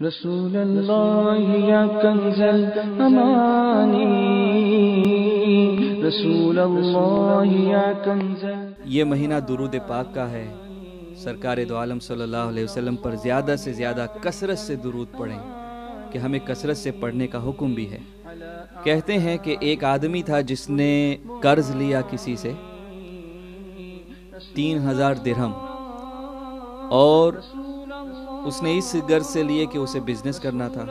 رسول اللہ یا کنز الامانی، رسول اللہ یا کنز۔ یہ مہینہ درود پاک کا ہے۔ سرکار دو عالم صلی اللہ علیہ وسلم پر زیادہ سے زیادہ کثرت سے درود پڑھیں کہ ہمیں کثرت سے پڑھنے کا حکم بھی ہے۔ کہتے ہیں کہ ایک آدمی تھا جس نے قرض لیا کسی سے 3000 درہم، اور اس نے اس غرض سے لیے کہ اسے بزنس کرنا تھا،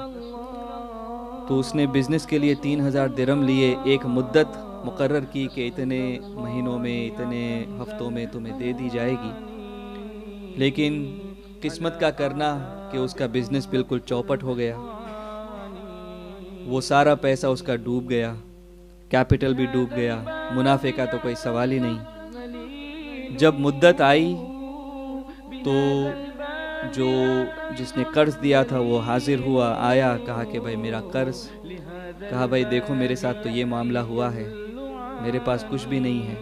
تو اس نے بزنس کے لیے 3000 درہم لیے، ایک مدت مقرر کی کہ اتنے مہینوں میں اتنے ہفتوں میں تمہیں دے دی جائے گی، لیکن قسمت کا کرنا کہ اس کا بزنس بالکل چوپٹ ہو گیا، وہ سارا پیسہ اس کا ڈوب گیا، کیپٹل بھی ڈوب گیا، منافع کا تو کوئی سوال ہی نہیں۔ جب مدت آئی تو جس نے قرض دیا تھا وہ حاضر ہوا، آیا، کہا کہ بھائی میرا قرض، کہا بھائی دیکھو میرے ساتھ تو یہ معاملہ ہوا ہے، میرے پاس کچھ بھی نہیں ہے،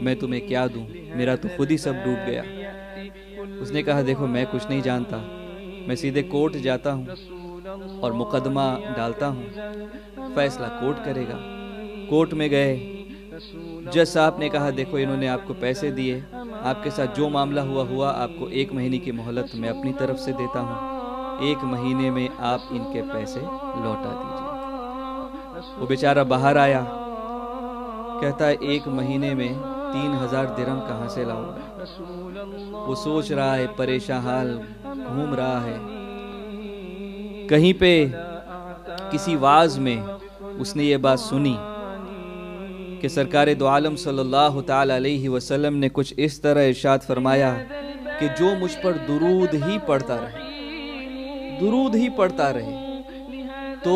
میں تمہیں کیا دوں، میرا تو خود ہی سب ڈوب گیا۔ اس نے کہا دیکھو میں کچھ نہیں جانتا، میں سیدھے کورٹ جاتا ہوں اور مقدمہ ڈالتا ہوں، فیصلہ کورٹ کرے گا۔ کورٹ میں گئے، جج صاحب نے کہا دیکھو انہوں نے آپ کو پیسے دیے، آپ کے ساتھ جو معاملہ ہوا، آپ کو 1 مہینے کی مہلت میں اپنی طرف سے دیتا ہوں، 1 مہینے میں آپ ان کے پیسے لوٹا دیجیے۔ وہ بیچارہ باہر آیا، کہتا ہے 1 مہینے میں 3000 درہم کہاں سے لاؤں گا؟ وہ سوچ رہا ہے، پریشان حال گھوم رہا ہے۔ کہیں پہ کسی واعظ میں اس نے یہ بات سنی کہ سرکار دو عالم صلی اللہ تعالی علیہ وسلم نے کچھ اس طرح ارشاد فرمایا کہ جو مجھ پر درود ہی پڑھتا رہے تو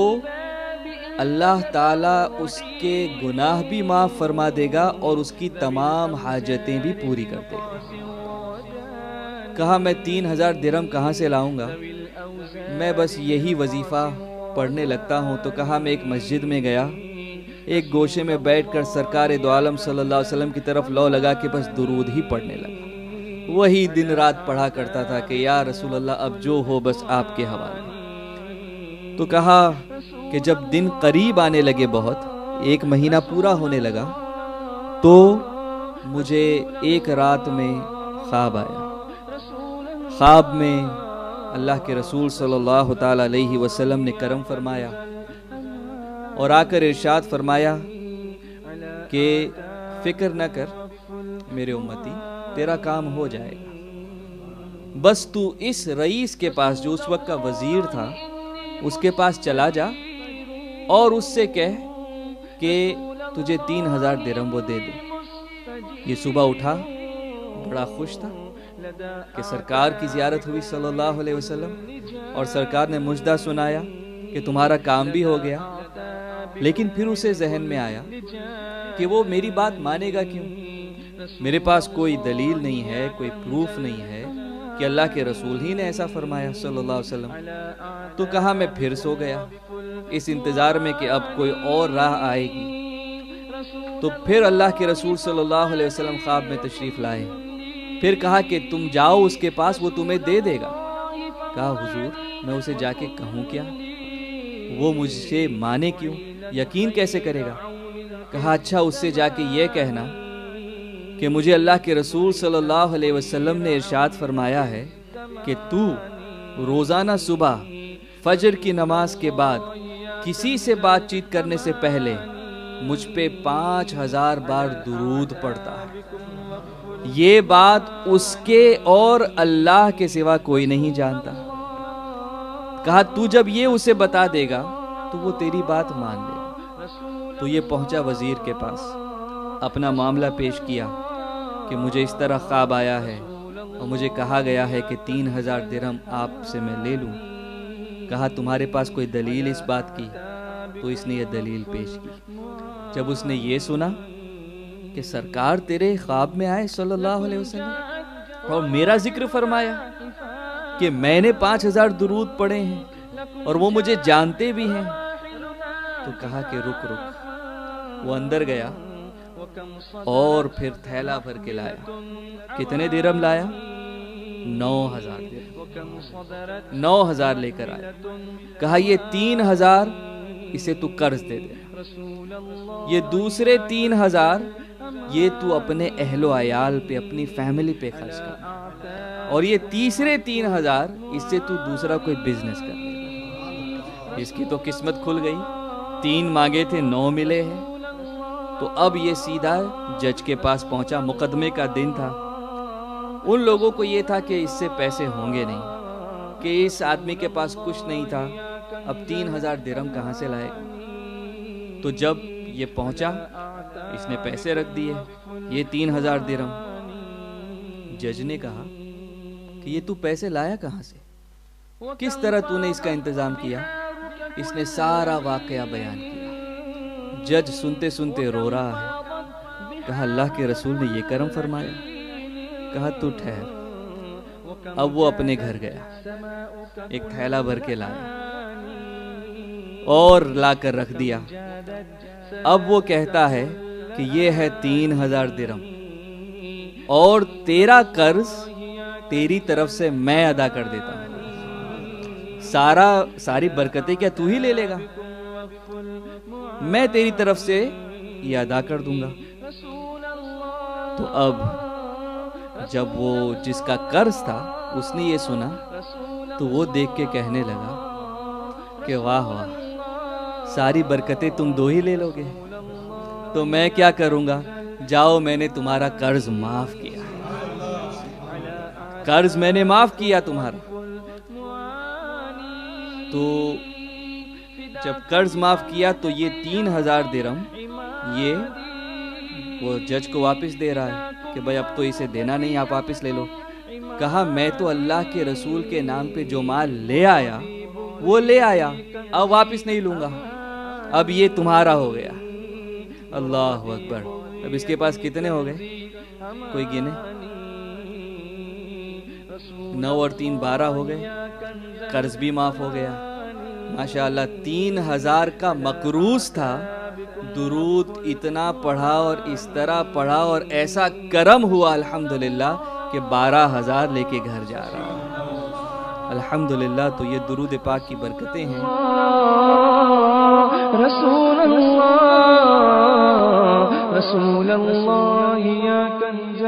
اللہ تعالیٰ اس کے گناہ بھی معاف فرما دے گا اور اس کی تمام حاجتیں بھی پوری کر دے گا۔ کہا میں 3000 درہم کہاں سے لاؤں گا، میں بس یہی وظیفہ پڑھنے لگتا ہوں۔ تو کہا میں ایک مسجد میں گیا، ایک گوشے میں بیٹھ کر سرکار دو عالم صلی اللہ علیہ وسلم کی طرف لو لگا کے بس درود ہی پڑھنے لگا، وہی دن رات پڑھا کرتا تھا کہ یا رسول اللہ اب جو ہو بس آپ کے حوالے۔ تو کہا کہ جب دن قریب آنے لگے، بہت 1 مہینہ پورا ہونے لگا، تو مجھے ایک رات میں خواب آیا۔ خواب میں اللہ کے رسول صلی اللہ تعالی علیہ وسلم نے کرم فرمایا اور آ کر ارشاد فرمایا کہ فکر نہ کر میرے امتی، تیرا کام ہو جائے گا، بس تو اس رئیس کے پاس جو اس وقت کا وزیر تھا اس کے پاس چلا جا اور اس سے کہہ کہ تجھے 3000 درہم وہ دے دے۔ یہ صبح اٹھا، بڑا خوش تھا کہ سرکار کی زیارت ہوئی صلی اللہ علیہ وسلم، اور سرکار نے مجدہ سنایا کہ تمہارا کام بھی ہو گیا۔ لیکن پھر اسے ذہن میں آیا کہ وہ میری بات مانے گا کیوں؟ میرے پاس کوئی دلیل نہیں ہے، کوئی پروف نہیں ہے کہ اللہ کے رسول ہی نے ایسا فرمایا صلی اللہ علیہ وسلم۔ تو کہا میں پھر سو گیا اس انتظار میں کہ اب کوئی اور راہ آئے گی۔ تو پھر اللہ کے رسول صلی اللہ علیہ وسلم خواب میں تشریف لائے، پھر کہا کہ تم جاؤ اس کے پاس، وہ تمہیں دے دے گا۔ کہا حضور میں اسے جا کے کہوں کیا، وہ مجھ سے مانے کیوں، یقین کیسے کرے گا؟ کہا اچھا اس سے جا کے یہ کہنا کہ مجھے اللہ کے رسول صلی اللہ علیہ وسلم نے ارشاد فرمایا ہے کہ تو روزانہ صبح فجر کی نماز کے بعد کسی سے بات چیت کرنے سے پہلے مجھ پہ 5000 بار درود پڑھتا ہے، یہ بات اس کے اور اللہ کے سوا کوئی نہیں جانتا۔ کہا تو جب یہ اسے بتا دے گا تو وہ تیری بات مان لے گا۔ تو یہ پہنچا وزیر کے پاس، اپنا معاملہ پیش کیا کہ مجھے اس طرح خواب آیا ہے اور مجھے کہا گیا ہے کہ 3000 درہم آپ سے میں لے لوں۔ کہا تمہارے پاس کوئی دلیل اس بات کی؟ تو اس نے یہ دلیل پیش کی۔ جب اس نے یہ سنا کہ سرکار تیرے خواب میں آئے صلی اللہ علیہ وسلم اور میرا ذکر فرمایا کہ میں نے 5000 درود پڑھے ہیں اور وہ مجھے جانتے بھی ہیں، تو کہا کہ رک۔ وہ اندر گیا اور پھر تھیلا بھر کے لایا۔ کتنے درہم لایا؟ 9000 درہم۔ 9,000 لے کر آیا. کہا یہ 3,000 اسے تو قرض دے دے, یہ دوسرے 3,000 یہ تو اپنے اہل و عیال پہ, اپنی فیملی پہ خرچ کر, اور یہ تیسرے 3,000 اس سے تو دوسرا کوئی بزنس کر لے. اس کی تو قسمت کھل گئی, 3 مانگے تھے 9 ملے ہیں. تو اب یہ سیدھا جج کے پاس پہنچا, مقدمے کا دن تھا. ان لوگوں کو یہ تھا کہ اس سے پیسے ہوں گے نہیں, کہ اس آدمی کے پاس کچھ نہیں تھا, اب 3,000 درہم کہاں سے لائے گا. تو جب یہ پہنچا اس نے پیسے رکھ دیے, یہ 3,000 درہم. جج نے کہا کہ یہ تو پیسے لایا کہاں سے, کس طرح تو نے اس کا انتظام کیا. اس نے سارا واقعہ بیان کیا. جج سنتے سنتے رو رہا ہے. کہا اللہ کے رسول نے یہ کرم فرمایا. کہا تو ٹھہر. اب وہ اپنے گھر گیا, ایک تھیلا بھر کے لایا اور لا کر رکھ دیا. اب وہ کہتا ہے کہ یہ ہے 3,000 درہم, اور تیرا قرض تیری طرف سے میں ادا کر دیتا ہوں. ساری برکتیں کیا تو ہی لے لے گا, میں تیری طرف سے یہ ادا کر دوں گا. تو اب جب وہ جس کا قرض تھا اس نے یہ سنا تو وہ دیکھ کے کہنے لگا کہ واہ واہ, ساری برکتیں تم 2 ہی لے لو گے, تو میں کیا کروں گا. جاؤ, میں نے تمہارا قرض معاف کیا, قرض میں نے معاف کیا تمہارا. تو جب قرض معاف کیا تو یہ 3,000 درہم یہ وہ جج کو واپس دے رہا ہے کہ بھائی اب تو اسے دینا نہیں, آپ واپس لے لو. کہا میں تو اللہ کے رسول کے نام پہ جو مال لے آیا وہ لے آیا, اب واپس نہیں لوں گا, اب یہ تمہارا ہو گیا. اللہ اکبر. اب اس کے پاس کتنے ہو گئے, کوئی گنے؟ 9 اور 3 12 ہو گئے. قرض بھی معاف ہو گیا. ماشاءاللہ 3,000 کا مقروض تھا, درود اتنا پڑھا اور اس طرح پڑھا اور ایسا کرم ہوا الحمدللہ کہ 12,000 لے کے گھر جا رہا ہے الحمدللہ. تو یہ درود پاک کی برکتیں ہیں. رسول اللہ یا کنز